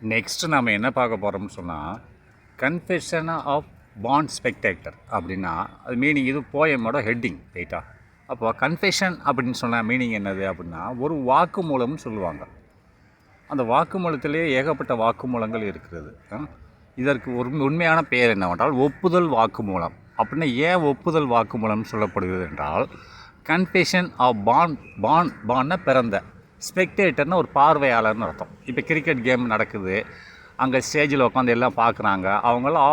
Next நம்ம என்ன பார்க்க போகிறோம்னு சொன்னால் கன்ஃபெஷன் ஆஃப் பாண்ட் ஸ்பெக்டேட்டர் அப்படின்னா அது மீனிங் இது போயமோட ஹெட்டிங் ரைட்டா. அப்போ கன்ஃபெஷன் அப்படின்னு சொன்னால் மீனிங் என்னது அப்படின்னா ஒரு வாக்குமூலம்னு சொல்லுவாங்க. அந்த வாக்குமூலத்திலே ஏகப்பட்ட வாக்குமூலங்கள் இருக்கிறது. இதற்கு ஒரு உண்மையான பெயர் என்னவென்றால் ஒப்புதல் வாக்குமூலம். அப்படின்னா ஏன் ஒப்புதல் வாக்குமூலம்னு சொல்லப்படுகிறது என்றால் கன்ஃபெஷன் ஆஃப் பாண்ட்னா பிறந்த, ஸ்பெக்டேட்டர்னால் ஒரு பார்வையாளர்னு அர்த்தம். இப்போ கிரிக்கெட் கேம் நடக்குது, அங்கே ஸ்டேஜில் உட்காந்து எல்லாம் பார்க்குறாங்க, அவங்களாம்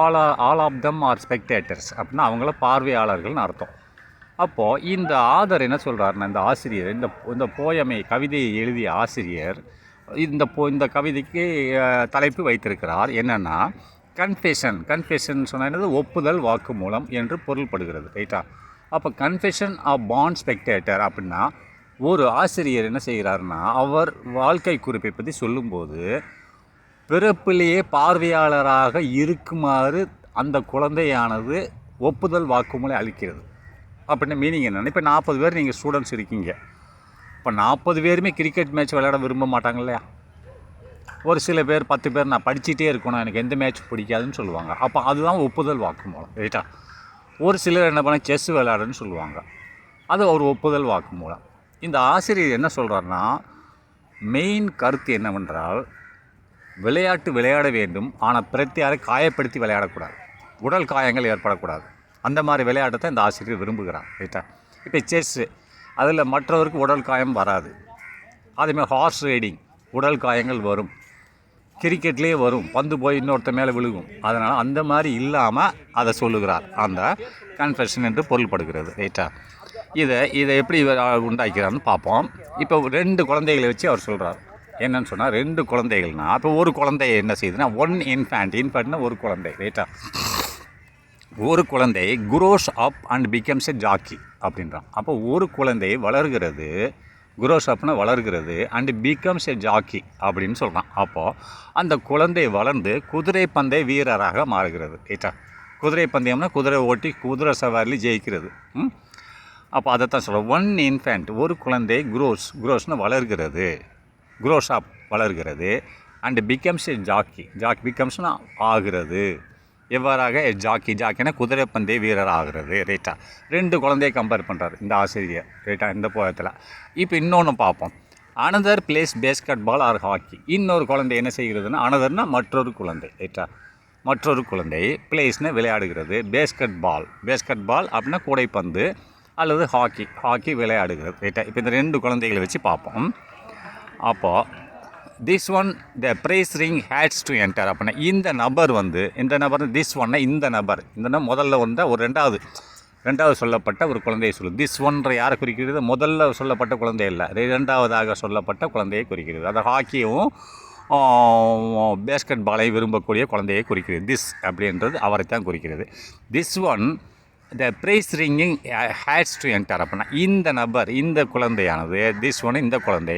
all of them are spectators அப்படின்னா அவங்கள பார்வையாளர்கள்னு அர்த்தம். அப்போது இந்த ஆதர் என்ன சொல்கிறாருன்னா, இந்த ஆசிரியர் இந்த போயமை கவிதையை எழுதிய ஆசிரியர் இந்த கவிதைக்கு தலைப்பு வைத்திருக்கிறார். என்னென்னா கன்ஃபெஷன் சொன்னால் என்னது, ஒப்புதல் வாக்குமூலம் என்று பொருள்படுகிறது ரைட்டா. அப்போ கன்ஃபெஷன் ஆஃப் பாண்ட் ஸ்பெக்டேட்டர் அப்படின்னா ஒரு ஆசிரியர் என்ன செய்கிறாருன்னா அவர் வாழ்க்கை குறிப்பை பற்றி சொல்லும்போது பிறப்பிலேயே பார்வையாளராக இருக்குமாறு அந்த குழந்தையானது ஒப்புதல் வாக்குமூலம் அளிக்கிறது. அப்படின்னா மீனிங் என்னென்னா, இப்போ 40 பேர் நீங்கள் ஸ்டூடெண்ட்ஸ் இருக்கீங்க. இப்போ 40 பேருமே கிரிக்கெட் மேட்ச் விளையாட விரும்ப மாட்டாங்க இல்லையா. ஒரு சில பேர் 10 பேர் நான் படிச்சுட்டே இருக்கணும், எனக்கு எந்த மேட்ச் பிடிக்காதுன்னு சொல்லுவாங்க. அப்போ அதுதான் ஒப்புதல் வாக்குமூலம் ரைட்டா. ஒரு சிலர் என்ன பண்ண செஸ் விளையாடுன்னு சொல்லுவாங்க, அது ஒரு ஒப்புதல் வாக்குமூலம். இந்த ஆசிரியர் என்ன சொல்கிறாருன்னா மெயின் கருத்து என்னவென்றால் விளையாட வேண்டும், ஆனால் பிரத்தியாரை காயப்படுத்தி விளையாடக்கூடாது, உடல் காயங்கள் ஏற்படக்கூடாது. அந்த மாதிரி விளையாட்டை இந்த ஆசிரியர் விரும்புகிறார் ரைட்டா. இப்போ செஸ்ஸு அதில் மற்றவருக்கு உடல் காயம் வராது. அதேமாதிரி ஹார்ஸ் ரைடிங் உடல் காயங்கள் வரும், கிரிக்கெட்லேயே வரும், பந்து போய் இன்னொருத்த மேலே விழுகும். அதனால் அந்த மாதிரி இல்லாமல் அதை சொல்லுகிறார், அந்த கன்ஃபெஷன் என்று பொருள்படுகிறது ரைட்டா. இதை எப்படி உண்டாக்கிறான்னு பார்ப்போம். இப்போ 2 குழந்தைகளை வச்சு அவர் சொல்கிறார். என்னன்னு சொன்னால் 2 குழந்தைகள்னா இப்போ ஒரு குழந்தை என்ன செய்யுதுன்னா ஒன் இன்ஃபேண்ட்னா ஒரு குழந்தை ரைட்டா. ஒரு குழந்தை grows up and becomes a jockey அப்படின்றான். அப்போ ஒரு குழந்தை வளர்கிறது, குரோஸ் அப்னா வளர்கிறது, அண்டு பிகம்ஸ் எ ஜாக்கி அப்படின்னு சொல்கிறான். அப்போது அந்த குழந்தை வளர்ந்து குதிரை பந்தய வீரராக மாறுகிறது ரைட்டா. குதிரை பந்தயம்னா குதிரை ஓட்டி குதிரை சவாரியில் ஜெயிக்கிறது. அப்போ அதைத்தான் சொல்கிறோம், ஒன் இன்ஃபேண்ட் ஒரு குழந்தை குரோஸ்னு வளர்கிறது, குரோஸ் அப் வளர்கிறது, அண்டு பிகம்ஸ் எ ஜாக்கி பிகம்ஸ்னா ஆகிறது, எவ்வாறாக ஜாக்கினா குதிரை பந்தய வீரர் ஆகிறது ரைட்டா. 2 குழந்தையை கம்பேர் பண்ணுறாரு இந்த ஆசிரியர் ரைட்டா இந்த போயத்தில். இப்போ இன்னொன்று பார்ப்போம். Another place basketball or hockey. இன்னொரு குழந்தை என்ன செய்கிறதுனா, அனதர்னா மற்றொரு குழந்தை ரைட்டா. மற்றொரு குழந்தை பிளேஸ்னு விளையாடுகிறது, பேஸ்கெட் பால் அப்படின்னா கூடைப்பந்து, அல்லது ஹாக்கி விளையாடுகிறது ரைட்டா. இப்போ இந்த 2 குழந்தைகளை வச்சு பார்ப்போம். அப்போது this one the prize ring hates to enter அப்படின்னா இந்த நபர் திஸ் ஒன்னை இந்த நபர் முதல்ல ஒரு ரெண்டாவது சொல்லப்பட்ட ஒரு குழந்தையை சொல்லுது. திஸ் ஒன்ற யாரை குறிக்கிறது, முதல்ல சொல்லப்பட்ட குழந்தை இல்லை, 2வதாக சொல்லப்பட்ட குழந்தையை குறிக்கிறது. அது ஹாக்கியும் பேஸ்கெட் பாலை விரும்பக்கூடிய குழந்தையை குறிக்கிறது. திஸ் அப்படின்றது அவரைத்தான் குறிக்கிறது. This one the prize ringing hates to enter அப்படின்னா இந்த நபர் இந்த குழந்தையானது திஸ் ஒன் இந்த குழந்தை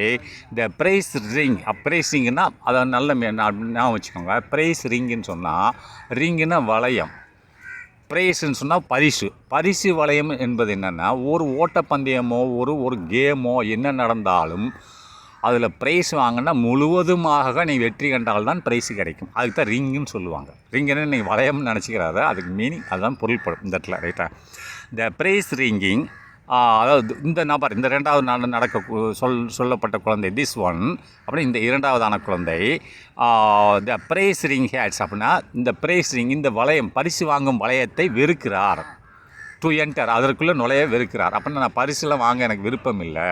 த ப்ரைஸ் ரிங்னா அதை நல்ல ஞாபகம் வச்சுக்கோங்க. ப்ரைஸ் ரிங்குன்னு சொன்னால் ரிங்குன்னா வளையம், ப்ரைஸ்ன்னு சொன்னால் பரிசு வளையம் என்பது என்னென்னா ஒரு ஓட்டப்பந்தயமோ ஒரு கேமோ என்ன நடந்தாலும் அதில் ப்ரைஸ் வாங்கினா முழுவதுமாக நீ வெற்றி கண்டால்தான் ப்ரைஸு கிடைக்கும். அதுக்கு தான் ரிங்குன்னு சொல்லுவாங்க. ரிங்குன்னு நீங்கள் வளையம்னு நினச்சிக்கிறாத, அதுக்கு மீனிங் அதுதான் பொருள்படும் இந்த இடத்துல ரைட்டா. த ப்ரைஸ் ரிங்கிங் அதாவது இந்த நபர் இந்த 2வது சொல்லப்பட்ட குழந்தை திஸ் ஒன் அப்படின்னா இந்த 2வதான குழந்தை த ப்ரைஸ் ரிங் ஹேட்ஸ் அப்படின்னா இந்த ப்ரைஸ் ரிங் இந்த வளையம் பரிசு வாங்கும் வளையத்தை வெறுக்கிறார். டு என்டர் அதற்குள்ளே நுழைய வெறுக்கிறார். அப்படின்னா நான் பரிசுலாம் வாங்க எனக்கு விருப்பம் இல்லை.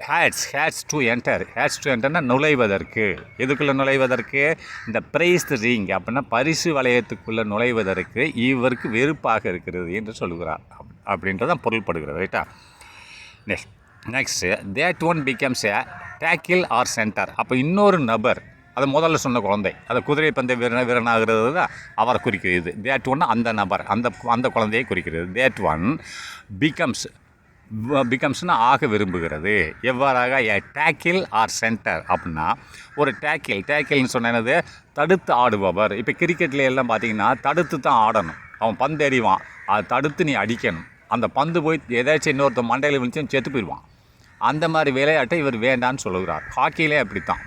ஹேட்ஸ் டு என்டர்னா நுழைவதற்கு, எதுக்குள்ளே நுழைவதற்கு, இந்த ப்ரைஸ் ரிங் அப்படின்னா பரிசு வளையத்துக்குள்ளே நுழைவதற்கு இவருக்கு வெறுப்பாக இருக்கிறது என்று சொல்கிறார் அப்படின்றதான் பொருள்படுகிறது ரைட்டா. Next that one becomes a tackle or centre. அப்போ இன்னொரு நபர், அதை முதல்ல சொன்ன குழந்தை, அதை குதிரை பந்தய வீரனாகிறது தான் அவரை குறிக்கிறது. தேட் ஒன் அந்த நபர் அந்த குழந்தையை குறிக்கிறது. தேட் ஒன் பிகம்ஸ்னால் ஆக விரும்புகிறது. எவ்வாறாக எ டேக்கிள் ஆர் சென்டர் அப்படின்னா ஒரு டேக்கிள்னு சொன்னது தடுத்து ஆடுபவர். இப்போ கிரிக்கெட்ல எல்லாம் பார்த்தீங்கன்னா தடுத்து தான் ஆடணும், அவன் பந்து எறிவான், அதை தடுத்து நீ அடிக்கணும், அந்த பந்து போய் ஏதாச்சும் இன்னொருத்த மண்டையில் விழுந்துச்சுன்னு செத்து போயிடுவான். அந்த மாதிரி விளையாட்டை இவர் வேண்டான்னு சொல்லுகிறார். ஹாக்கியிலே அப்படித்தான்.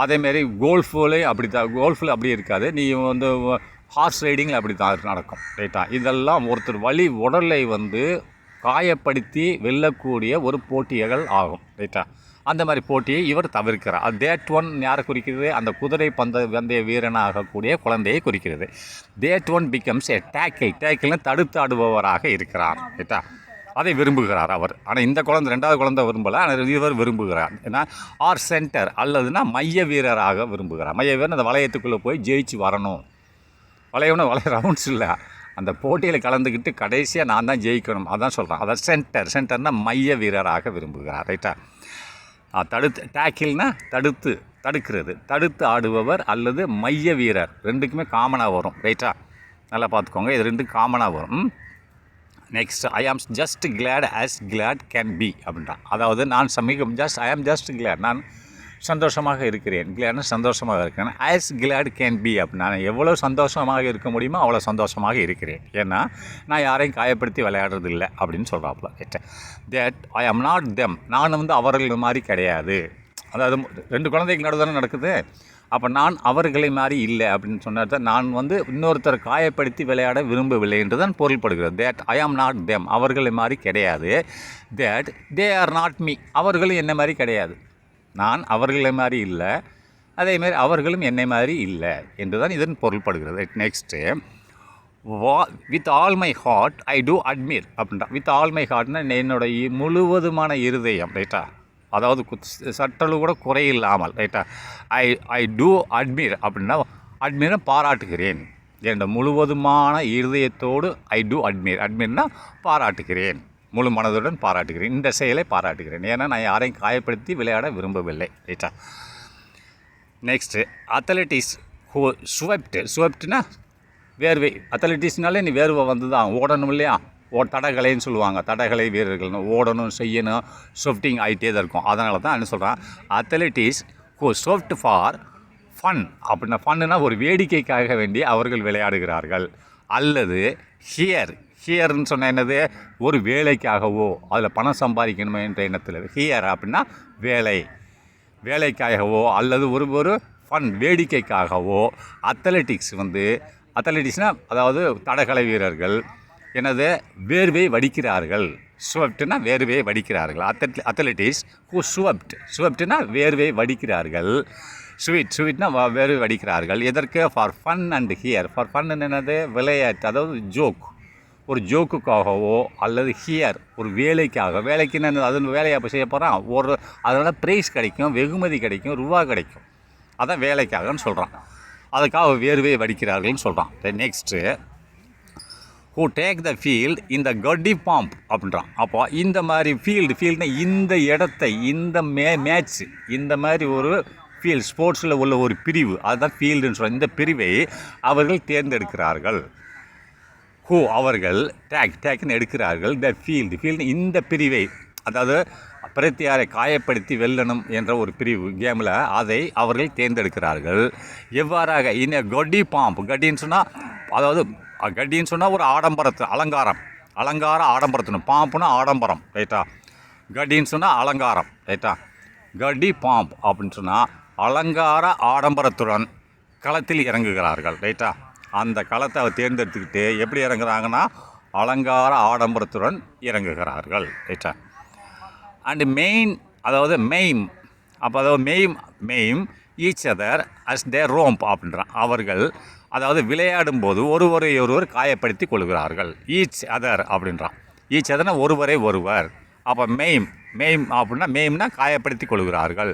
அதேமாரி கோல்ஃப்லேயும் அப்படி தான், கோல்ஃபில் அப்படி இருக்காது. நீ வந்து ஹார்ஸ் ரைடிங்கில் அப்படி தான் நடக்கும். ரைட்டா? இதெல்லாம் ஒருத்தர் உடலை வந்து காயப்படுத்தி வெல்லக்கூடிய ஒரு போட்டிகள் ஆகும். ரைட்டா? அந்த மாதிரி போட்டியை இவர் தவிர்க்கிறார். அது தேட் ஒன் யாரை குறிக்கிறது? அந்த குதிரை பந்தய வீரனாகக்கூடிய குழந்தையை குறிக்கிறது. தேட் ஒன் பிகம்ஸ் ஏ டேக்கிள்னு தடுத்து ஆடுபவராக இருக்கிறார். ரைட்டா? அதை விரும்புகிறார் அவர். ஆனால் இந்த குழந்தை, ரெண்டாவது குழந்தை விரும்பலை, ஆனால் இவர் விரும்புகிறார். ஏன்னா ஆர் சென்டர் அல்லதுன்னா மைய வீரராக விரும்புகிறார். மைய வீரர் அந்த வளையத்துக்குள்ளே போய் ஜெயிச்சு வரணும். வளையம்னா ரவுண்ட்ஸ் இல்லை, அந்த போட்டியில் கலந்துக்கிட்டு கடைசியாக நான் தான் ஜெயிக்கணும், அதான் சொல்கிறேன். அதான் சென்டர்னால் மைய வீரராக விரும்புகிறார். ரைட்டா? டேக்கிள்னா தடுக்கிறது, தடுத்து ஆடுபவர் அல்லது மைய வீரர், ரெண்டுக்குமே காமனாக வரும். ரைட்டா? நல்லா பார்த்துக்கோங்க, இது ரெண்டும் காமனாக வரும். Next, I am just glad as glad can be அப்படின்றான். அதாவது ஐ ஆம் ஜஸ்ட் கிளாட், நான் சந்தோஷமாக இருக்கிறேன். கிளாட்னா சந்தோஷமாக இருக்கிறேன். ஆஸ் கிளாட் கேன் பி அப்படின்னா நான் எவ்வளோ சந்தோஷமாக இருக்க முடியுமோ அவ்வளோ சந்தோஷமாக இருக்கிறேன். ஏன்னா நான் யாரையும் காயப்படுத்தி விளையாடுறது இல்லை அப்படின்னு சொல்கிறாப்புல. That I am not them, நான் வந்து அவர்கள் மாதிரி கிடையாது. அதாவது ரெண்டு குழந்தைக்கு நடுதானே நடக்குது. அப்போ நான் அவர்களை மாதிரி இல்லை அப்படின்னு சொன்னார் தான், நான் வந்து இன்னொருத்தரை காயப்படுத்தி விளையாட விரும்பவில்லை என்று தான் பொருள்படுகிறது. That I am not them, அவர்களை மாதிரி கிடையாது. That they are not me, அவர்களும் என்னை மாதிரி கிடையாது. நான் அவர்களை மாதிரி இல்லை, அதேமாரி அவர்களும் என்னை மாதிரி இல்லை என்று தான் இதன் பொருள்படுகிறது. Next, with all my heart I do admire அப்படின்றான். வித் ஆல் மை ஹார்ட்னா என்னோடய முழுவதுமான இருதயம். ரைட்டா? அதாவது சற்றளவு கூட குறையில்லாமல். ரைட்டா? ஐ டூ அட்மிர் அப்படின்னா, அட்மிரை பாராட்டுகிறேன். என்னோட முழுவதுமான இருதயத்தோடு ஐ டூ அட்மிர்னா பாராட்டுகிறேன், முழு மனதுடன் பாராட்டுகிறேன், இந்த செயலை பாராட்டுகிறேன். ஏன்னா நான் யாரையும் காயப்படுத்தி விளையாட விரும்பவில்லை. ரைட்டா? நெக்ஸ்ட்டு, அத்லட்டிஸ் ஹூ ஸ்வெப்ட்னா வேர்வை. அத்லட்டிஸ்னாலே நீ வேர்வை வந்து தான் ஓடணும் இல்லையா? தடகலைன்னு சொல்லுவாங்க. தடகலை வீரர்கள்னு ஓடணும், செய்யணும், ஸ்வெப்டிங் ஆகிட்டே தான் இருக்கும். அதனால தான் என்ன சொல்கிறேன், அத்லட்டிஸ் ஹூ ஸ்வெப்ட் ஃபார் ஃபன் அப்படின்னா, ஃபன்னுனா ஒரு வேடிக்கைக்காக வேண்டி அவர்கள் விளையாடுகிறார்கள். அல்லது ஹியர்னு சொன்ன என்னது, ஒரு வேலைக்காகவோ அதில் பணம் சம்பாதிக்கணுமே என்ற எண்ணத்தில். ஹியர் அப்படின்னா வேலைக்காகவோ அல்லது ஒரு ஃபன் வேடிக்கைக்காகவோ அத்லட்டிக்ஸ்னால் அதாவது தடகள வீரர்கள் என்னது வேர்வை வடிக்கிறார்கள். ஸ்வெப்ட்னா வேர்வையை வடிக்கிறார்கள். அத்லட்டிஸ் ஹூ ஸ்வெப்ட்னா வேர்வை வடிக்கிறார்கள். ஸ்வீட்னா வேர்வை வடிக்கிறார்கள். எதற்கு? For fun and here. For fun என்னது, விளையாட்டு, அதாவது ஒரு ஜோக்குக்காகவோ அல்லது ஹியர் ஒரு வேலைக்குன்னு அது வேலையை அப்போ செய்ய போகிறான். அதனால் ப்ரைஸ் கிடைக்கும், வெகுமதி கிடைக்கும், ரூபா கிடைக்கும். அதான் வேலைக்காகன்னு சொல்கிறான். அதுக்காக வேர்வையை வடிக்கிறார்கள்னு சொல்கிறான். Next, who take the field இந்த கட்டி பாம்ப் அப்படின்றான். அப்போ இந்த மாதிரி ஃபீல்டுனா இந்த இடத்தை, இந்த மேட்ச், இந்த மாதிரி ஒரு ஃபீல்டு, ஸ்போர்ட்ஸில் உள்ள ஒரு பிரிவு, அதுதான் ஃபீல்டுன்னு சொல்கிறான். இந்த பிரிவை அவர்கள் தேர்ந்தெடுக்கிறார்கள். ஹூ அவர்கள் டேக்னு எடுக்கிறார்கள். த ஃபீல்டு இந்த பிரிவை, அதாவது பிரத்தியாரை காயப்படுத்தி வெல்லணும் என்ற ஒரு பிரிவு கேமில், அதை அவர்கள் தேர்ந்தெடுக்கிறார்கள். எவ்வாறாக? இன் கட்டி பாம்ப். கட்டின்னு சொன்னால் அதாவது கட்டின்னு சொன்னால் ஒரு அலங்கார ஆடம்பரத்தினும். பாம்புனா ஆடம்பரம். ரைட்டா? கட்டின்னு சொன்னால் அலங்காரம். ரைட்டா? கட்டி பாம்ப் அப்படின்னு சொன்னால் அலங்கார ஆடம்பரத்துடன் களத்தில் இறங்குகிறார்கள். ரைட்டா? அந்த களத்தை அவர் தேர்ந்தெடுத்துக்கிட்டு எப்படி இறங்குறாங்கன்னா அலங்கார ஆடம்பரத்துடன் இறங்குகிறார்கள். ரைட்டா? அண்டு மெய்ம் அப்போ அதாவது மெய்ம் ஈச் அதர் அஸ் தேர் ரோம்ப் அப்படின்றான். அவர்கள் அதாவது விளையாடும்போது ஒருவர் காயப்படுத்தி கொள்கிறார்கள். ஈச் அதர் அப்படின்றான். ஈச் அதர்னா ஒருவர். அப்போ மெய்ம் அப்படின்னா மெய்ம்னா காயப்படுத்தி கொள்கிறார்கள்.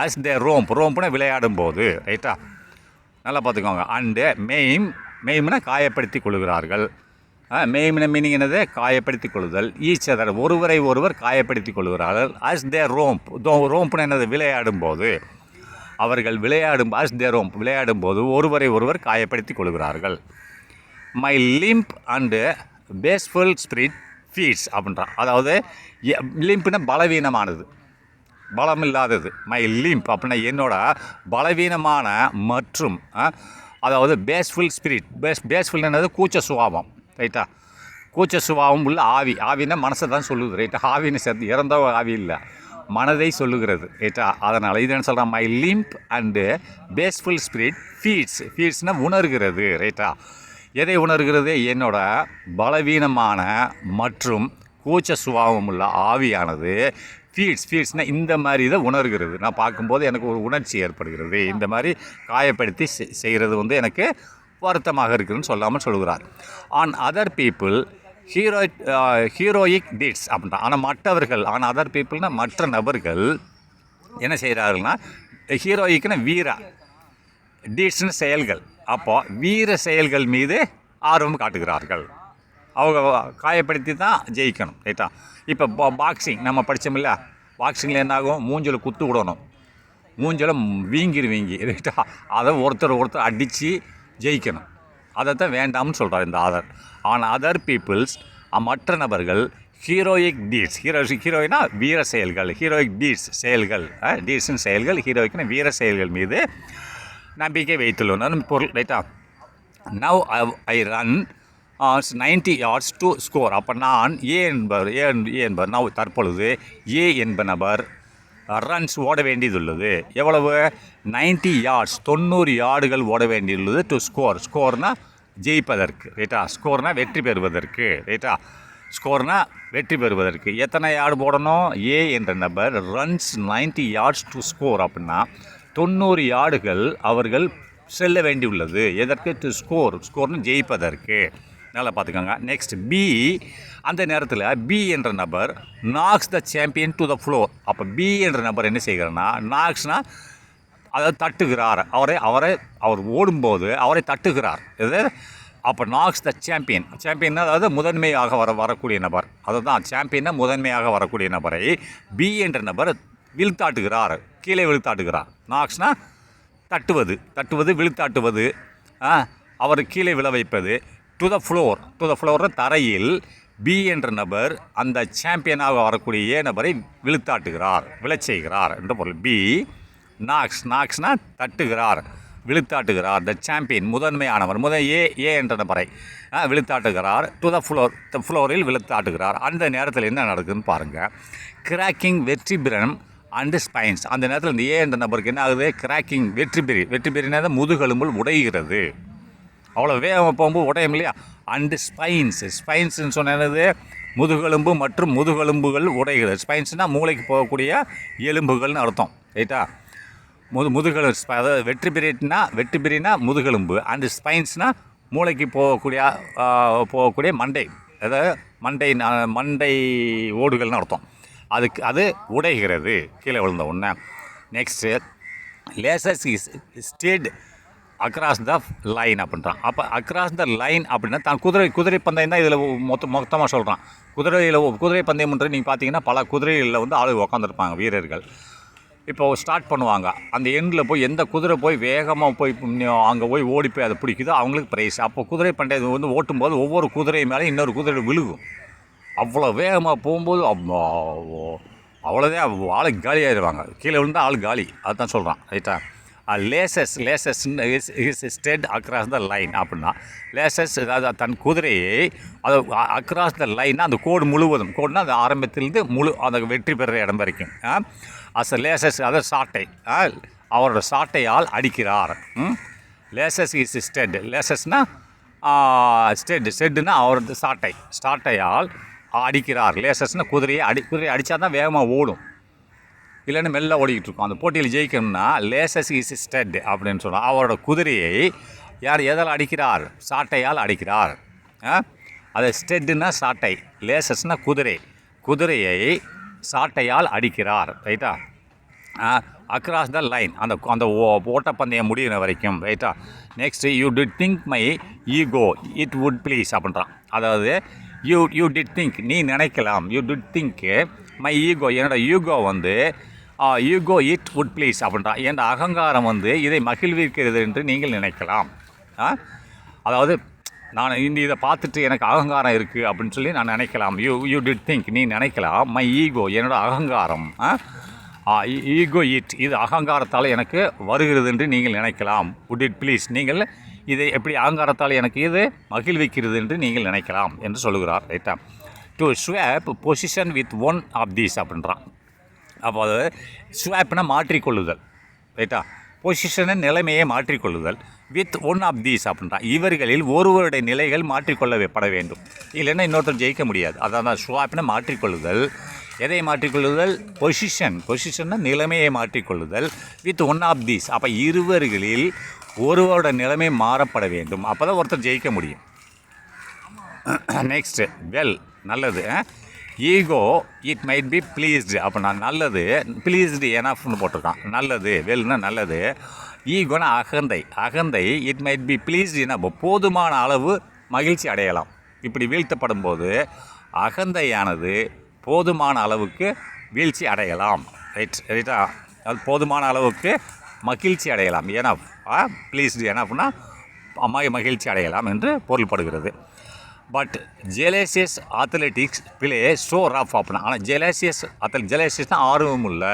அஸ் தேர் ரோம்ப்னா விளையாடும்போது. ரைட்டா? நல்லா பார்த்துக்கோங்க. அண்டு மெய்ம்னா காயப்படுத்தி கொள்கிறார்கள். மெய்ம்ன மீனிங் என்னது? காயப்படுத்தி கொள்ளுதல். ஈச் அதர் ஒருவர் காயப்படுத்தி கொள்கிறார்கள். அஸ் தேர் ரோம்ப்னா என்னது? விளையாடும்போது. அவர்கள் அஸ் தேர் ரோம்ப் விளையாடும்போது ஒருவர் காயப்படுத்தி கொள்கிறார்கள். My limb and peaceful spirit feeds அப்படின்றான். அதாவது லிம்ப்னா பலவீனமானது, பலம் இல்லாதது. மை லிம்ப் அப்படின்னா என்னோட பலவீனமான மற்றும் அதாவது பேஸ்ஃபுல் ஸ்பிரிட். பேஸ்ஃபுல் என்னது? கூச்ச சுபாவம். ரைட்டா? கூச்ச சுபாவம் உள்ள ஆவினா மனசை தான் சொல்லுது. ரைட்டா? ஆவின்னு சேர்த்து இறந்த ஆவி இல்லை, மனதை சொல்லுகிறது ரைட்டா. அதனால் இது என்ன சொல்கிறான், my limb and peaceful spirit ஃபீட்ஸ்னால் உணர்கிறது ரைட்டா. எதை உணர்கிறது, என்னோட பலவீனமான மற்றும் கூச்ச சுபாவம் உள்ள ஆவியானது ஃபீட்ஸ்னால் இந்த மாதிரி இதை உணர்கிறது. நான் பார்க்கும்போது எனக்கு ஒரு உணர்ச்சி ஏற்படுகிறது, இந்த மாதிரி காயப்படுத்தி செய்கிறது வந்து எனக்கு வருத்தமாக இருக்குதுன்னு சொல்லாமல் சொல்கிறார். On other people heroic deeds அப்படின்றான். ஆனால் மற்றவர்கள், அதர் பீப்புள்னால் மற்ற நபர்கள் என்ன செய்கிறார்கள்னா, ஹீரோயிக்னா வீரா, டீட்ஸ்னு செயல்கள். அப்போ வீர செயல்கள் மீது ஆர்வம் காட்டுகிறார்கள். அவங்க காயப்படுத்தி தான் ஜெயிக்கணும் ரைட்டா. இப்போ பாக்ஸிங் நம்ம படித்தோம்ல, பாக்ஸிங்கில் என்ன ஆகும், மூஞ்சில் குத்து விடணும், மூஞ்சில் வீங்கி ரைட்டா. அதை ஒருத்தர் அடித்து ஜெயிக்கணும். அதை தான் வேண்டாம்னு சொல்கிறார் இந்த ஆதர். அதர் பீப்புள்ஸ் மற்ற நபர்கள் ஹீரோயிக் டீட்ஸ், ஹீரோயினா வீர செயல்கள், ஹீரோயிக் டீட்ஸ் செயல்கள், டீட்ஸின் செயல்கள், ஹீரோயிக்னா வீர செயல்கள் மீது நம்பிக்கை வைத்துள்ளனர் பொருள் ரைட்டா. Now I run 90 yards to score. அப்போ நான் ஏ என்பவர் நவ் தற்பொழுது ஏ என்பவர் ரன்ஸ் ஓட வேண்டியதுள்ளது. எவ்வளவு, 90 yards 90 யார்டுகள் ஓட வேண்டியுள்ளது. டு ஸ்கோர்னால் ஜெயிப்பதற்கு ரைட்டா, ஸ்கோர்னால் வெற்றி பெறுவதற்கு ரைட்டா, ஸ்கோர்னால் வெற்றி பெறுவதற்கு எத்தனை யார்டு போடணும், ஏ என்ற நபர் ரன்ஸ் 90 yards டு ஸ்கோர் அப்படின்னா 90 யார்டுகள் அவர்கள் செல்ல வேண்டியுள்ளது. எதற்கு, டு ஸ்கோர்னு ஜெயிப்பதற்கு. நல்லா பார்த்துக்கோங்க. நெக்ஸ்ட் பி, அந்த நேரத்தில் பி என்ற நபர் knocks the champion to the floor. அப்போ பி என்ற நபர் என்ன செய்கிறார்னா, நாக்ஸ்னால் அதை தட்டுகிறார், அவர் ஓடும்போது அவரை தட்டுகிறார். இது அப்போ நாக்ஸ் த சாம்பியன் அதாவது முதன்மையாக வரக்கூடிய நபர். அதுதான் சாம்பியன்னா முதன்மையாக வரக்கூடிய நபரை பி என்ற நபர் விழுத்தாட்டுகிறார், கீழே விழுத்தாட்டுகிறார். நாக்ஸ்னால் தட்டுவது விழுத்தாட்டுவது, அவர் கீழே விழ வைப்பது. டு த ஃப்ளோர் தரையில் பி என்ற நபர் அந்த சாம்பியனாக வரக்கூடிய ஏ நபரை விழச் செய்கிறார் என்ற பொருள். பி நாக்ஸ்னால் தட்டுகிறார், விழுத்தாட்டுகிறார். த சாம்பியன் முதன்மையானவர் ஏ என்ற நபரை விழுத்தாட்டுகிறார். டு த ஃப்ளோரில் விழுத்தாட்டுகிறார். அந்த நேரத்தில் என்ன நடக்குதுன்னு பாருங்கள். Cracking vertebrae and spines. அந்த நேரத்தில் இந்த ஏ என்ற நபருக்கு என்ன ஆகுது, கிராக்கிங் வெற்றிபெறினா முதுகெலும்புகள் உடைகிறது. அவ்வளோ வேகமாக போகும்போது உடையும் இல்லையா. அண்டு ஸ்பைன்ஸ்ன்னு சொன்னது முதுகெலும்பு மற்றும் முதுகெலும்புகள் உடைகிறது. ஸ்பைன்ஸ்னால் மூளைக்கு போகக்கூடிய எலும்புகள்னு அர்த்தம் ரைட்டா. முதுகெலும்பு அதாவது வெற்றிபெறினா முதுகெலும்பு, அண்டு ஸ்பைன்ஸ்னால் மூளைக்கு போகக்கூடிய மண்டை, அதாவது மண்டை ஓடுகள்னு அர்த்தம். அது உடைகிறது கீழே விழுந்த உடனே. Next lasers is state across the line அப்படின்றான். அப்போ அக்ராஸ் த லைன் அப்படின்னா தான் குதிரை பந்தயம் தான் இதில் மொத்தமாக சொல்கிறான். குதிரை பந்தயம்ன்றது நீங்கள் பார்த்தீங்கன்னா பல குதிரைகளில் வந்து ஆளு உக்காந்துருப்பாங்க வீரர்கள். இப்போ ஸ்டார்ட் பண்ணுவாங்க, அந்த எண்டில் போய் எந்த குதிரை போய் வேகமாக போய் அங்கே போய் ஓடி போய் அதை பிடிக்குதோ அவங்களுக்கு ப்ரைஸ். அப்போ குதிரை பந்தயம் வந்து ஓட்டும்போது ஒவ்வொரு குதிரை மேலே இன்னொரு குதிரை விழுகும். அவ்வளோ வேகமாக போகும்போது அவ்வளோதான் ஆளு காலி ஆகிடுவாங்க, கீழே விழுந்தால் ஆள் காலி. அதுதான் சொல்கிறான் ரைட்டா. Laces is stud across the line அப்படின்னா லேசஸ் அதாவது தன் குதிரையை அது அக்ராஸ் த லைன்னா அந்த கோடு முழுவதும், கோடுனா அந்த ஆரம்பத்திலிருந்து அந்த வெற்றி பெறுற இடம் வரைக்கும் லேசஸ் அதாவது சாட்டை, அவரோட சாட்டையால் அடிக்கிறார். லேசஸ் இஸ் ஸ்டெட், லேசஸ்னால் ஸ்டெட்னா அவரது சாட்டையால் அடிக்கிறார். லேசஸ்னால் குதிரையை அடித்தா தான் வேகமாக ஓடும், இல்லைன்னு மெல்ல ஓடிக்கிட்டு இருக்கும். அந்த போட்டியில் ஜெயிக்கணும்னா லேசஸ் இஸ் ஸ்டெட் அப்படின்னு சொன்னால் அவரோட குதிரையை எதால் அடிக்கிறார், சாட்டையால் அடிக்கிறார். அது ஸ்டெட்டுன்னா சாட்டை, லேசஸ்னால் குதிரையை சாட்டையால் அடிக்கிறார் ரைட்டா. அக்ராஸ் த லைன் அந்த ஓட்டப்பந்தயம் முடிகிற வரைக்கும் ரைட்டா. Next you did think my ego it would please அப்படின்றான். அதாவது யூ டிட் திங்க் நீ நினைக்கலாம், you did think my ego என்னோடய ஈகோ வந்து ஈகோ இட் வுட் ப்ளீஸ் அப்படின்றான். என் அகங்காரம் வந்து இதை மகிழ்விக்கிறது என்று நீங்கள் நினைக்கலாம். அதாவது நான் இதை பார்த்துட்டு எனக்கு அகங்காரம் இருக்குது அப்படின்னு சொல்லி நான் நினைக்கலாம். யூ டிட் திங்க் நீ நினைக்கலாம், மை ஈகோ என்னோடய அகங்காரம், ஈகோ இட் இது அகங்காரத்தால் எனக்கு வருகிறது என்று நீங்கள் நினைக்கலாம். வுட் இட் ப்ளீஸ் நீங்கள் இதை எப்படி அகங்காரத்தால் எனக்கு இது மகிழ்விக்கிறது என்று நீங்கள் நினைக்கலாம் என்று சொல்லுகிறார் ரைட்டா. To swap position with one of these அப்படின்றான். அப்போ அது ஸ்வாப்னா மாற்றிக்கொள்ளுதல், ரைட்டா. பொசிஷனை நிலைமையை மாற்றிக்கொள்ளுதல் வித் ஒன் ஆஃப் தீஸ் அப்படின்றான். இவர்களில் ஒருவருடைய நிலைகள் மாற்றிக்கொள்ளப்பட வேண்டும், இல்லைன்னா இன்னொருத்தர் ஜெயிக்க முடியாது. அதான் ஸ்வாப்னா மாற்றிக்கொள்ளுதல். எதை மாற்றிக்கொள்ளுதல்? பொசிஷன்னா நிலைமையை மாற்றிக்கொள்ளுதல் வித் ஒன் ஆஃப் தீஸ். அப்போ இருவர்களில் ஒருவரோட நிலைமை மாறப்பட வேண்டும், அப்போ தான் ஒருத்தர் ஜெயிக்க முடியும். நெக்ஸ்ட்டு வெல், நல்லது. Ego it might be pleased அப்படின்னா நல்லது, ப்ளீஸ்டு எனஃப்னு போட்டிருக்கான். நல்லது, வெல்னா நல்லது. ஈகோனா அகந்தை இட் மைட் பி ப்ளீஸ்டு என்ன, போதுமான அளவு மகிழ்ச்சி அடையலாம். இப்படி வீழ்த்தப்படும் போது அகந்தையானது போதுமான அளவுக்கு வீழ்ச்சி அடையலாம், ரைட்டா. அது போதுமான அளவுக்கு மகிழ்ச்சி அடையலாம், எனஃப். ப்ளீஸ்டு எனஃப்னா மகிழ்ச்சி அடையலாம் என்று பொருள்படுகிறது. But jealous athletics play so rough அப்படின்னா, ஆனால் ஜெலேசியஸ்னால் ஆர்வமுள்ள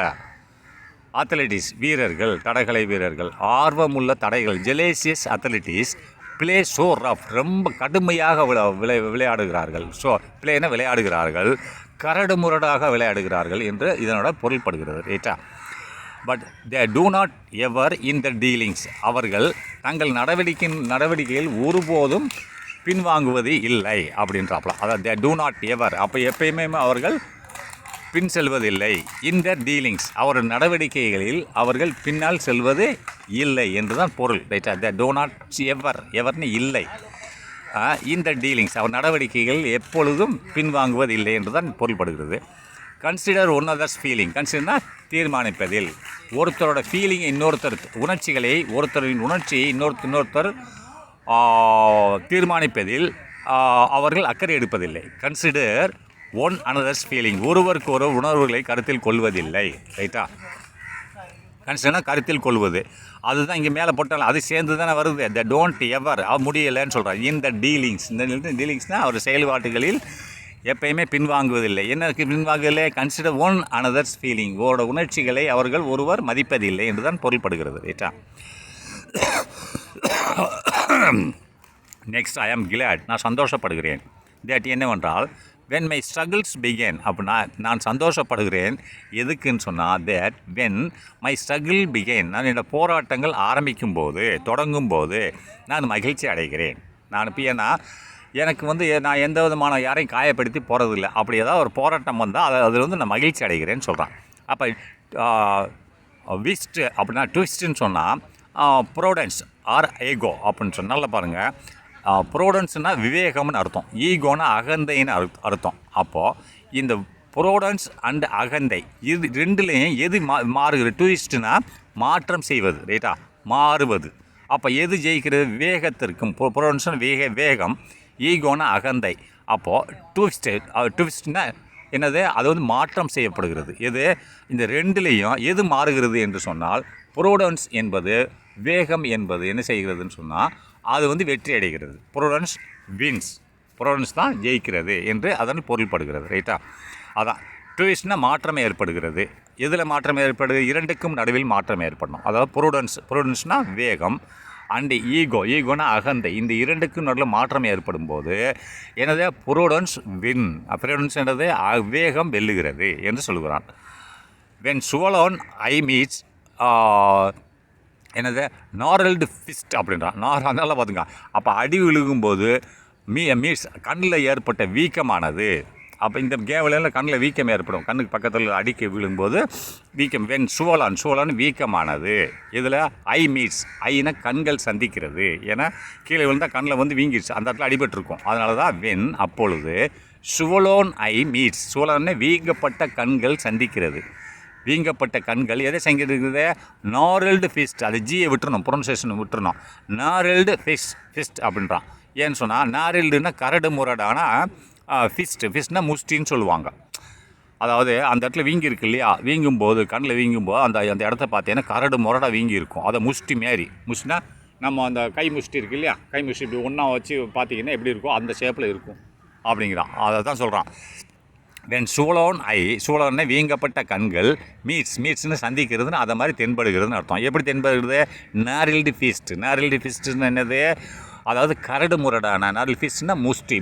அத்லெட்டிக்ஸ் வீரர்கள், தடகள வீரர்கள், ஆர்வமுள்ள தடைகள். ஜெலேசியஸ் அத்லெட்டிக்ஸ் பிளே ஸோ ரஃப், ரொம்ப கடுமையாக விளையாடுகிறார்கள். ஸோ பிளேன விளையாடுகிறார்கள், கரடு முரடாக விளையாடுகிறார்கள் என்று இதனோட பொருள்படுகிறது, ரைட்டா. But they do not ever in the dealings, அவர்கள் தங்கள் நடவடிக்கையில் ஒருபோதும் பின்வாங்குவது இல்லை அப்படின்றாப்ல. அதாவது தே டூ நாட் எவர், அப்போ எப்பயுமே அவர்கள் பின் செல்வதில்லை. இந்த டீலிங்ஸ், அவர் நடவடிக்கைகளில் அவர்கள் பின்னால் செல்வது இல்லை என்று தான் பொருள், ரைட்டா. தே டூ நாட் எவர்னு இல்லை. இந்த டீலிங்ஸ், அவர் நடவடிக்கைகள் எப்பொழுதும் பின்வாங்குவதில்லை என்று தான் பொருள்படுகிறது. கன்சிடர் ஒன் அதர்ஸ் ஃபீலிங், கன்சிடர்னா தீர்மானிப்பதில். ஒருத்தரோட ஃபீலிங்கை இன்னொருத்தர், ஒருத்தரின் உணர்ச்சியை இன்னொருத்தர் தீர்மானிப்பதில் அவர்கள் அக்கறை எடுப்பதில்லை. கன்சிடர் ஒன் அனதர்ஸ் ஃபீலிங், ஒருவருக்கு ஒரு உணர்வுகளை கருத்தில் கொள்வதில்லை, ரைட்டா. கன்சிடர்னா கருத்தில் கொள்வது, அதுதான் இங்கே மேலே போட்டாலும் அது சேர்ந்து தானே வருது. த டோன்ட் எவர், முடியலைன்னு சொல்கிறார். இந்த டீலிங்ஸ்னால் அவர் செயல்பாட்டுகளில் எப்பயுமே பின்வாங்குவதில்லை. என்னக்கு பின்வாங்குவதில்லை? கன்சிடர் ஒன் அனதர்ஸ் ஃபீலிங், ஓட உணர்ச்சிகளை அவர்கள் ஒருவர் மதிப்பதில்லை என்று தான் பொருள்படுகிறது, ரைட்டா. நெக்ஸ்ட், ஐ ஆம் கிளாட், நான் சந்தோஷப்படுகிறேன். தட் என்னவென்றால் வென் மை ஸ்ட்ரகிள்ஸ் பிகேன், அப்படின்னா நான் சந்தோஷப்படுகிறேன் எதுக்குன்னு சொன்னால், that when my struggle began, நான் என்னோடய போராட்டங்கள் ஆரம்பிக்கும் போது, தொடங்கும் போது நான் மகிழ்ச்சி அடைகிறேன். நான் இப்போ ஏன்னா எனக்கு நான் எந்த விதமான யாரையும் காயப்படுத்தி போகிறதில்லை. அப்படி ஏதாவது ஒரு போராட்டம் வந்தால் அதில் நான் மகிழ்ச்சி அடைகிறேன்னு சொல்கிறேன். அப்போ விஸ்ட் அப்படின்னா ட்விஸ்ட்டுன்னு சொன்னால் ப்ரோடன்ஸ் ஆர் ஏகோ அப்படின்னு சொன்னால் பாருங்கள், ப்ரோடன்ஸ்னால் விவேகம்னு அர்த்தம், ஈகோனா அகந்தைன்னு அர்த்தம். அப்போது இந்த ப்ரோடன்ஸ் அண்ட் அகந்தை இது ரெண்டுலேயும் எது மாறுகிறது? ட்விஸ்ட்னா மாற்றம் செய்வது, ரைட்டா, மாறுவது. அப்போ எது ஜெயிக்கிறது? விவேகத்திற்கும், ப்ரோடன்ஸ்னா வேகம், ஈகோனா அகந்தை. அப்போது ட்விஸ்ட்னா என்னது? அது மாற்றம் செய்யப்படுகிறது. எது? இந்த ரெண்டுலேயும் எது மாறுகிறது என்று சொன்னால், ப்ரோடன்ஸ் என்பது, வேகம் என்பது என்ன செய்கிறதுன்னு சொன்னால் அது வெற்றி அடைகிறது. ப்ரோடன்ஸ் வின்ஸ், ப்ரோடன்ஸ் தான் ஜெயிக்கிறது என்று அதன் பொருள்படுகிறது, ரைட்டா. அதான் ட்விஸ்ட்னா மாற்றம் ஏற்படுகிறது. எதில் மாற்றம் ஏற்படுது? இரண்டுக்கும் நடுவில் மாற்றம் ஏற்படணும். அதாவது ப்ரோடன்ஸ்னால் வேகம் அண்டு ஈகோனா அகந்தை, இந்த இரண்டுக்கும் நடுவில் மாற்றம் ஏற்படும் போது என்னது? ப்ரோடன்ஸ் வின், ப்ரோடன்ஸ் என்னது? வேகம் வெல்லுகிறது என்று சொல்கிறான். வென் சுவலோன் ஐ மீட்ஸ் என்னது? நாரல்டு ஃபிஸ்ட் அப்படின்றான். அதனால பார்த்துங்க, அப்போ அடி விழுகும்போது மீட்ஸ் கண்ணில் ஏற்பட்ட வீக்கமானது. அப்போ இந்த கேவலில் கண்ணில் வீக்கம் ஏற்படும், கண்ணுக்கு பக்கத்தில் அடிக்க விழும்போது வீக்கம். வென் சுவலான் வீக்கமானது. இதில் ஐ மீட்ஸ், ஐனா கண்கள் சந்திக்கிறது. ஏன்னா கீழே விழுந்தால் கண்ணில் வீங்கிடுச்சு, அந்த இடத்துல அடிபட்டிருக்கும். அதனால தான் வென், அப்பொழுது சுவலோன் ஐ மீட்ஸ், சுவலோன்னு வீங்கப்பட்ட கண்கள் சந்திக்கிறது. வீங்கப்பட்ட கண்கள் எதை சங்கிருக்குது? நாரல்டு ஃபிஸ்ட், அது ஜியை விட்டுறணும், ப்ரொனன்சியேஷனை விட்டுறணும். நாரல்டு ஃபிஸ்ட் அப்படின்றான். ஏன்னு சொன்னால் நாரல்டுன்னா கரடு முரடான, ஃபிஸ்ட்னா முஷ்டின்னு சொல்லுவாங்க. அதாவது அந்த இடத்துல வீங்கி இருக்கு இல்லையா, வீங்கும்போது கண்ணில் வீங்கும்போது அந்த இடத்த பார்த்தீங்கன்னா கரடு முரடாக வீங்கி இருக்கும். அதை முஷ்டி மாரி, முஷ்டினா நம்ம அந்த கை முஷ்டி இருக்குது இல்லையா, கை முஷ்டி இப்படி ஒன்றா வச்சு பார்த்தீங்கன்னா எப்படி இருக்கும், அந்த ஷேப்பில் இருக்கும் அப்படிங்கிறான். அதை தான் சொல்கிறான். வென் சூழோன்னே வீங்கப்பட்ட கண்கள் மீட்ஸ்னு சந்திக்கிறதுன்னு அதை மாதிரி தென்படுகிறதுன்னு அர்த்தம். எப்படி தென்படுகிறது? நாரில்டு ஃபிஸ்ட்னு என்னது? அதாவது கரடு முரடான. நாரில் ஃபிஸ்ட்னா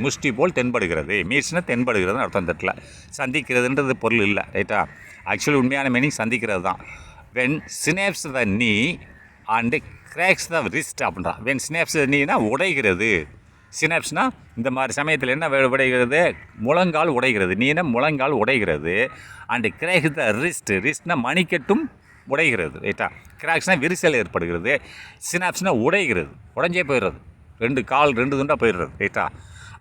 முஷ்டி போல் தென்படுகிறது. மீட்ஸ்னா தென்படுகிறதுன்னு அர்த்தம். இந்த இடத்துல சந்திக்கிறதுன்றது பொருள் இல்லை, ரைட்டா. ஆக்சுவலி உண்மையான மீனிங் சந்திக்கிறது தான். வென் ஸ்னாப்ஸ் த நீ அண்டு கிராக்ஸ் த ரிஸ்ட் அப்படின்றான். வென் ஸ்னாப்ஸ் த நீனா உடைகிறது. சினாப்ஸ்னால் இந்த மாதிரி சமயத்தில் என்ன உடைகிறது? முழங்கால் உடைகிறது. நீனா முழங்கால் உடைகிறது. அண்டு கிராக் த ரிஸ்ட்னா மணிக்கட்டும் உடைகிறது. ரைட்டா? கிராக்ஸ்னால் விரிசல் ஏற்படுகிறது. சினாப்ஸ்னால் உடைகிறது, உடஞ்சே போயிடுறது. ரெண்டு துண்டாக போயிடுறது. ரைட்டா?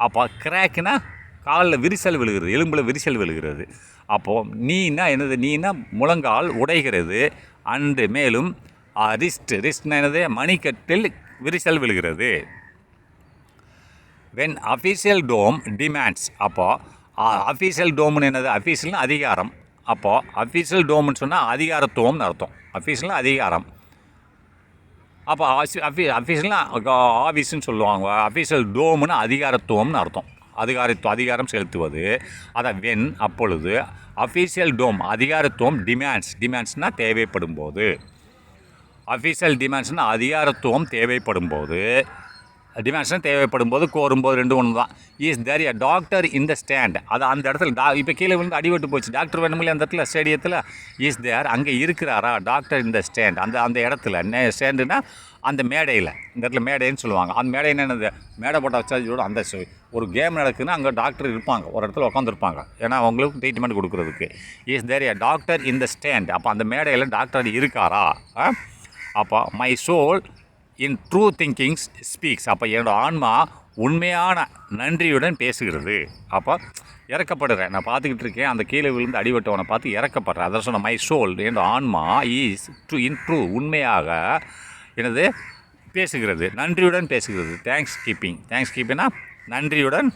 அப்போ கிராக்னா காலில் விரிசல் விழுகிறது, எலும்பில் விரிசல் விழுகிறது. அப்போது நீனா என்னது? நீனா முழங்கால் உடைகிறது. அண்டு மேலும் ரிஸ்ட்னா என்னது? மணிக்கட்டில் விரிசல் விழுகிறது. When official dome demands. அப்போது அஃபீஷியல் டோம்னு என்னது? அஃபீஷியல்னு அதிகாரம். அப்போது அஃபீஷியல் டோம்னு சொன்னால் அதிகாரத்துவம்னு அர்த்தம். அஃபீஷியல்னு அதிகாரம். அப்போ அஃபீஷியல்னால் ஆஃபீஸ்ன்னு சொல்லுவாங்க. அஃபீஷியல் டோம்னு அதிகாரத்துவம்னு அர்த்தம். அதிகாரம் செலுத்துவது. அதை வென் அப்பொழுது அஃபீஷியல் டோம் அதிகாரத்துவம் டிமாண்ட்ஸ்னால் தேவைப்படும் போது. அஃபீஷியல் டிமாண்ட்ஸ்னால் அதிகாரத்துவம் தேவைப்படும் போது கோரும்போது ரெண்டு ஒன்று தான். Is there a doctor in the stand. அது அந்த இடத்துல இப்போ கீழே விழுந்து அடிபட்டு போச்சு, டாக்டர் வேணுமில்ல அந்த இடத்துல ஸ்டேடியத்தில். இஸ் தேர் அங்கே இருக்கிறாரா டாக்டர் இந்த ஸ்டாண்ட்? அந்த இடத்துல ஸ்டாண்டுனா அந்த மேடையில். இந்த இடத்துல மேடைன்னு சொல்லுவாங்க. அந்த மேடை என்னது? மேடை போட்ட வச்சாச்சோட அந்த ஒரு கேம் நடக்குதுன்னா அங்கே டாக்டர் இருப்பாங்க, ஒரு இடத்துல உட்காந்துருப்பாங்க, ஏன்னா அவங்களுக்கு ட்ரீட்மெண்ட் கொடுக்குறதுக்கு. Is there a doctor in the stand. அப்போ அந்த மேடையில் டாக்டர் இருக்காரா? அப்போ my soul in true thinkings speaks. அப்போ என்னோடய ஆன்மா உண்மையான நன்றியுடன் பேசுகிறது. அப்போ இறக்கப்படுறேன், நான் பார்த்துக்கிட்டு இருக்கேன், அந்த கீழே விழுந்து அடிபட்டவனை பார்த்து இறக்கப்படுறேன். அதை சொன்ன மை சோல் என்னோட ஆன்மா இஸ் ட்ரூ உண்மையாக எனது பேசுகிறது, நன்றியுடன் பேசுகிறது. தேங்க்ஸ் கீப்பிங்னா நன்றியுடன்,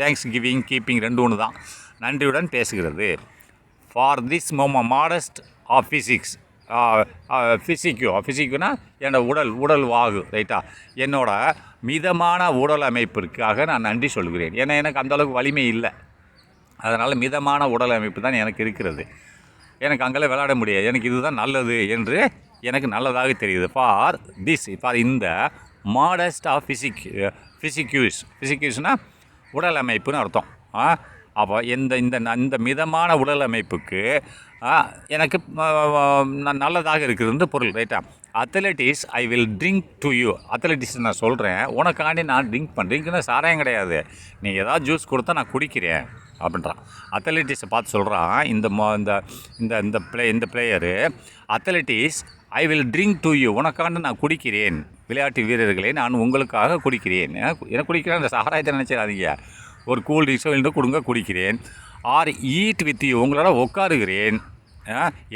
தேங்க்ஸ் கிவிங் ரெண்டு ஒன்று தான். நன்றியுடன் பேசுகிறது. ஃபார் திஸ் மாடஸ்ட் ஆஃப் ஃபிசிக்குனா என்னோட உடல் வாகு. ரைட்டா? என்னோட மிதமான உடல் அமைப்பிற்காக நான் நன்றி சொல்கிறேன். ஏன்னா எனக்கு அந்தளவுக்கு வலிமை இல்லை, அதனால் மிதமான உடல் அமைப்பு தான் எனக்கு இருக்கிறது. எனக்கு அங்கெல்லாம் விளையாட முடியாது, எனக்கு இதுதான் நல்லது என்று எனக்கு நல்லதாக தெரியுது. ஃபார் இந்த மாடஸ்ட் ஆஃப் ஃபிசிக்யூஸ்னால் உடல் அமைப்புன்னு அர்த்தம். அப்போ இந்த மிதமான உடல் அமைப்புக்கு எனக்கு நல்லதாக இருக்குதுன்னு பொருள். ரைட்டா? Athletes I will drink to you. Athletes நான் சொல்கிறேன் உனக்காண்டி நான் ட்ரிங்க்னா சாராயம் கிடையாது, நீ ஏதாவது ஜூஸ் கொடுத்தா நான் குடிக்கிறேன் அப்படின்றான். அத்லெட்டிஸை பார்த்து சொல்கிறான் இந்த player, athletes I will drink to you, உனக்காண்டு நான் குடிக்கிறேன், விளையாட்டு வீரர்களை நான் உங்களுக்காக குடிக்கிறேன். எனக்கு குடிக்கிறேன் அந்த சாராயத்தை நினச்சிடாதீங்க, ஒரு கூல் ட்ரிங்க்ஸோ இல்லை கொடுங்க குடிக்கிறேன். ஆர் ஈட் வித் யூ, உங்களோட உட்காருகிறேன்,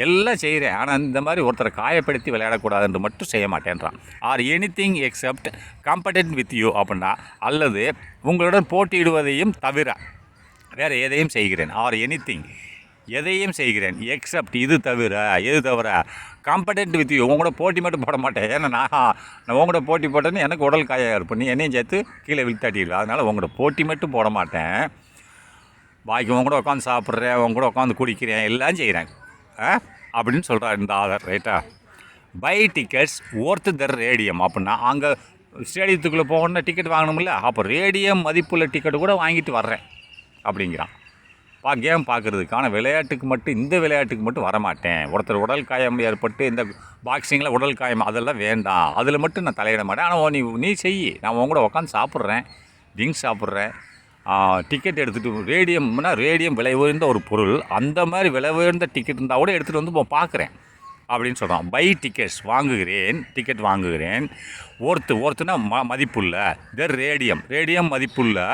எல்லாம் செய்கிறேன், ஆனால் இந்த மாதிரி ஒருத்தரை காயப்படுத்தி விளையாடக்கூடாதுன்று மட்டும் செய்ய மாட்டேன்றான். Or anything except competent with you அப்படின்னா, அல்லது உங்களுடன் போட்டியிடுவதையும் தவிர வேறு எதையும் செய்கிறேன். ஆர் எனிதிங் எதையும் செய்கிறேன், எக்ஸப்ட் எது தவிர காம்படென்ட் வித் யூ, உங்களோட போட்டி மட்டும் போட மாட்டேன். ஏன்னா நான் உங்களோட போட்டி போட்டேன்னு எனக்கு உடல் காயாக இருப்பேன், நீ என்னையும் சேர்த்து கீழே விழுத்தாட்டிடுவேன். அதனால் உங்களோட போட்டி மட்டும் போட மாட்டேன், பாக்கி உங்க கூட உட்காந்து சாப்பிட்றேன், உங்க கூட உட்காந்து குடிக்கிறேன், எல்லாம் செய்கிறேன் அப்படின்னு சொல்கிறார் இந்த ஆதர். ரைட்டா? Buy tickets worth the radium. அப்படின்னா அங்கே ஸ்டேடியத்துக்குள்ளே போகணுன்னா டிக்கெட் வாங்கணும்ல, அப்போ ரேடியம் மதிப்புள்ள டிக்கெட்டு கூட வாங்கிட்டு வர்றேன் அப்படிங்கிறான். கேம் பார்க்குறதுக்கான இந்த விளையாட்டுக்கு மட்டும் வரமாட்டேன். ஒருத்தர் உடல் காயம் ஏற்பட்டு இந்த பாக்ஸிங்கில் உடல் காயம் அதெல்லாம் வேண்டாம், அதில் மட்டும் நான் தலையிட மாட்டேன். ஆனால் நீ செய், நான் உங்க கூட உட்காந்து சாப்பிட்றேன், ட்ரிங்க்ஸ் சாப்பிட்றேன், டிக்கெட் எடுத்துகிட்டு, ரேடியம் விலை உயர்ந்த ஒரு பொருள், அந்த மாதிரி விலை உயர்ந்த டிக்கெட் இருந்தால் கூட எடுத்துகிட்டு வந்து பார்க்குறேன் அப்படின்னு சொல்கிறான். பை டிக்கெட்ஸ் டிக்கெட் வாங்குகிறேன். ஒருத்துனா மதிப்புள்ள ரேடியம் மதிப்புள்ள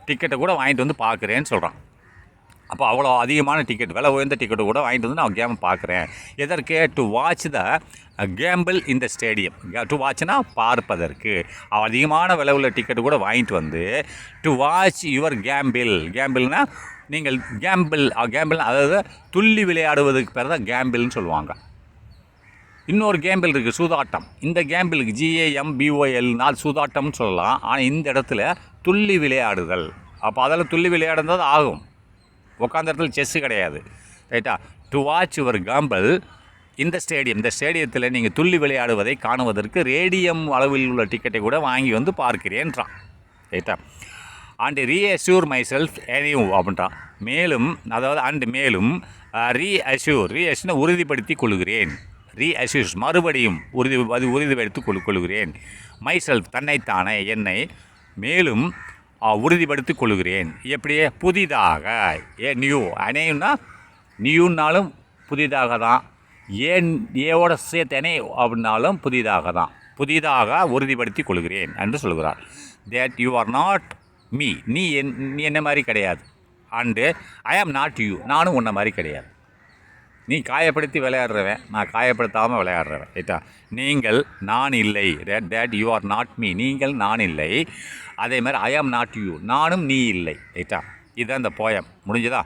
டிக்கெட்டை கூட வாங்கிட்டு வந்து பார்க்குறேன்னு சொல்கிறான். அப்போ அவ்வளோ அதிகமான டிக்கெட், விலை உயர்ந்த டிக்கெட்டு கூட வாங்கிட்டு வந்து நான் கேமை பார்க்குறேன். எதற்கு? டு வாட்ச் த கேம்பிள் இந்த ஸ்டேடியம். டு வாட்ச்னா பார்ப்பதற்கு. அதிகமான விலை உள்ள டிக்கெட்டு கூட வாங்கிட்டு வந்து டு வாட்ச் யுவர் கேம்பிள்னா நீங்கள் கேம்பிள் அதாவது துள்ளி விளையாடுவதுக்கு பேர் தான் கேம்பிள்னு சொல்லுவாங்க. இன்னொரு கேம்பிள் இருக்குது, சூதாட்டம். இந்த கேம்பிளுக்கு GAMBOL சூதாட்டம்னு சொல்லலாம். ஆனால் இந்த இடத்துல துள்ளி விளையாடுதல். அப்போ அதில் துள்ளி விளையாடுறது ஆகும், உட்காந்த இடத்துல செஸ்ஸு கிடையாது. ரைட்டா? டு வாட்ச் யுவர் கேம்பிள் இந்த ஸ்டேடியத்தில் நீங்கள் துள்ளி விளையாடுவதை காணுவதற்கு ரேடியம் அளவில் உள்ள டிக்கெட்டை கூட வாங்கி வந்து பார்க்கிறேன்றான். ரைட்டா? And reassure my self any அப்படின்றான். மேலும் அதாவது அண்ட் மேலும் ரீஅஷ்யூர்னா உறுதிப்படுத்தி கொள்கிறேன். ரீஅஷ்யூர்ஸ் மறுபடியும் உறுதிப்படுத்தி கொள்கிறேன். மை செல்ஃப் தன்னைத்தானே என்னை மேலும் உறுதிப்படுத்திக் கொள்கிறேன். எப்படியே புதிதாக நியூ அனேன்னா நியூன்னாலும் புதிதாக தான், ஏவோட சேர்த்தனே அப்படின்னாலும் புதிதாக தான், புதிதாக உறுதிப்படுத்தி கொள்கிறேன் என்று சொல்கிறார். That you are not me, நீ என்ன மாதிரி கிடையாது. And I am not you, நானும் உன்ன மாதிரி கிடையாது. நீ காயப்படுத்தி விளையாடுறவன், நான் காயப்படுத்தாமல் விளையாடுறவன். ரைட்டா? நீங்கள் நான் இல்லை. That you are not me, நீங்கள் நான் இல்லை. அதே மாதிரி ஐ ஆம் நாட் யூ, நானும் நீ இல்லை. ரைட்டா? இதுதான் இந்த போயம். முடிஞ்சதா?